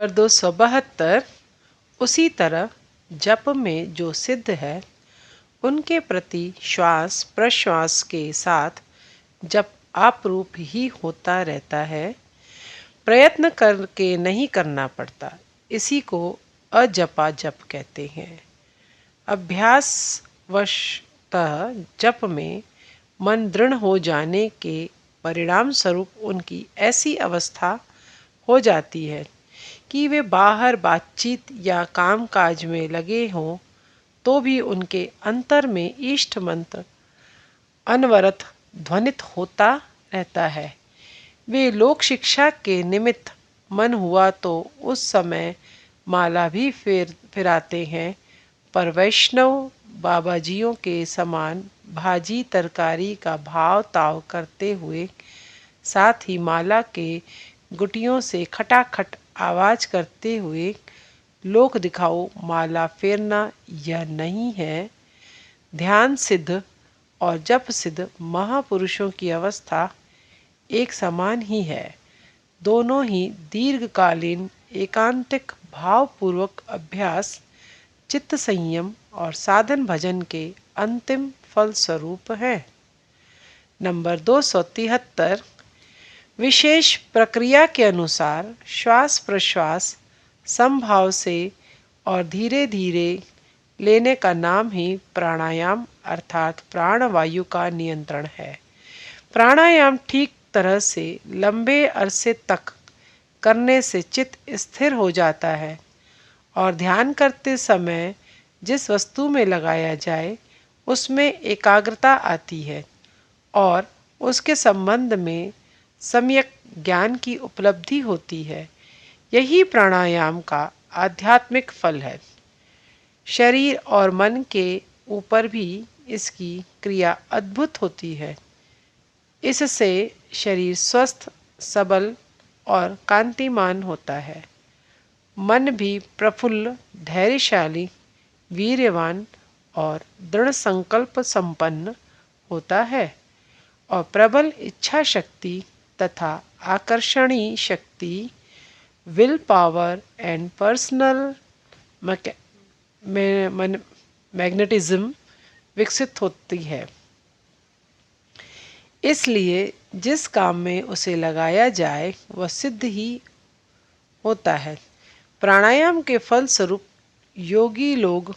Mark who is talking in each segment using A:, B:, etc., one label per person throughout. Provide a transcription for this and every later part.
A: और 272 उसी तरह जप में जो सिद्ध है उनके प्रति श्वास प्रश्वास के साथ जप आपरूप ही होता रहता है, प्रयत्न करके नहीं करना पड़ता। इसी को अजपा जप कहते हैं। अभ्यास वशतः जप में मन दृढ़ हो जाने के परिणाम स्वरूप उनकी ऐसी अवस्था हो जाती है कि वे बाहर बातचीत या काम काज में लगे हों तो भी उनके अंतर में इष्ट मंत्र अनवरत ध्वनित होता रहता है। वे लोक शिक्षा के निमित्त मन हुआ तो उस समय माला भी फिराते हैं, पर वैष्णव बाबाजियों के समान भाजी तरकारी का भाव ताव करते हुए साथ ही माला के गुटियों से खटाखट आवाज करते हुए लोक दिखाओ माला फेरना यह नहीं है। ध्यान सिद्ध और जप सिद्ध महापुरुषों की अवस्था एक समान ही है। दोनों ही दीर्घकालीन एकांतिक भावपूर्वक अभ्यास, चित्त संयम और साधन भजन के अंतिम फल स्वरूप है। नंबर 273 विशेष प्रक्रिया के अनुसार श्वास प्रश्वास समभाव से और धीरे धीरे लेने का नाम ही प्राणायाम अर्थात प्राणवायु का नियंत्रण है। प्राणायाम ठीक तरह से लंबे अरसे तक करने से चित्त स्थिर हो जाता है और ध्यान करते समय जिस वस्तु में लगाया जाए उसमें एकाग्रता आती है और उसके संबंध में सम्यक ज्ञान की उपलब्धि होती है। यही प्राणायाम का आध्यात्मिक फल है। शरीर और मन के ऊपर भी इसकी क्रिया अद्भुत होती है। इससे शरीर स्वस्थ सबल और कांतिमान होता है। मन भी प्रफुल्ल धैर्यशाली वीर्यवान और दृढ़ संकल्प संपन्न होता है और प्रबल इच्छा शक्ति तथा आकर्षणी शक्ति will power and personal magnetism विकसित होती है। इसलिए जिस काम में उसे लगाया जाए वह सिद्ध ही होता है। प्राणायाम के फलस्वरूप योगी लोग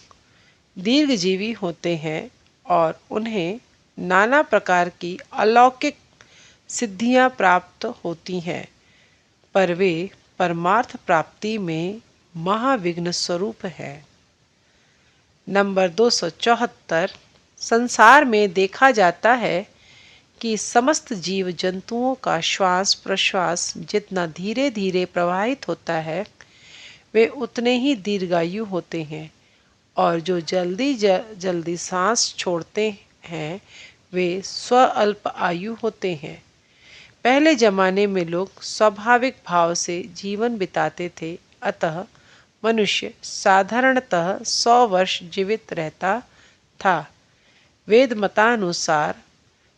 A: दीर्घजीवी होते हैं और उन्हें नाना प्रकार की अलौकिक सिद्धियां प्राप्त होती हैं, पर वे परमार्थ प्राप्ति में महाविघ्न स्वरूप है। नंबर 274 संसार में देखा जाता है कि समस्त जीव जंतुओं का श्वास प्रश्वास जितना धीरे धीरे प्रवाहित होता है वे उतने ही दीर्घायु होते हैं और जो जल्दी सांस छोड़ते हैं वे स्वअल्प आयु होते हैं। पहले जमाने में लोग स्वाभाविक भाव से जीवन बिताते थे, अतः मनुष्य साधारणतः 100 वर्ष जीवित रहता था। वेद मतानुसार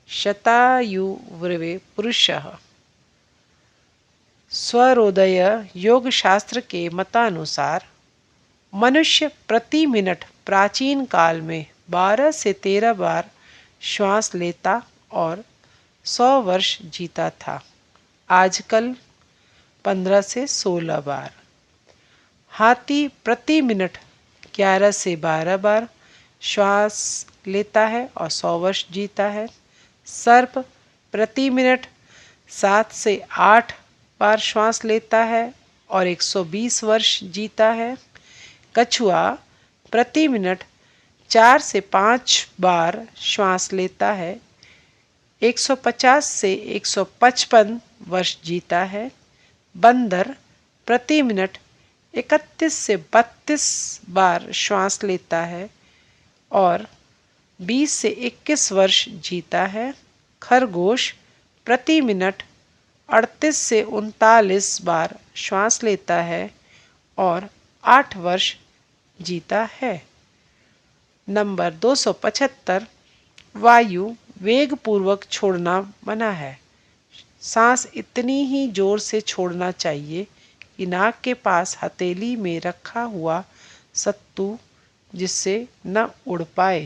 A: शतायुर्वे पुरुषः। स्वरोदय योग शास्त्र के मतानुसार मनुष्य प्रति मिनट प्राचीन काल में 12 से 13 बार श्वास लेता और 100 वर्ष जीता था। आजकल 15 से 16 बार। हाथी प्रति मिनट 11 से 12 बार श्वास लेता है और 100 वर्ष जीता है। सर्प प्रति मिनट 7 से 8 बार श्वास लेता है और 120 वर्ष जीता है। कछुआ प्रति मिनट 4 से 5 बार श्वास लेता है, 150 से 155 वर्ष जीता है। बंदर प्रति मिनट 31 से 32 बार श्वास लेता है और 20 से 21 वर्ष जीता है। खरगोश प्रति मिनट 38 से 39 बार श्वास लेता है और 8 वर्ष जीता है। नंबर 275 वायु वेग पूर्वक छोड़ना मना है। सांस इतनी ही जोर से छोड़ना चाहिए कि नाक के पास हथेली में रखा हुआ सत्तू जिससे न उड़ पाए।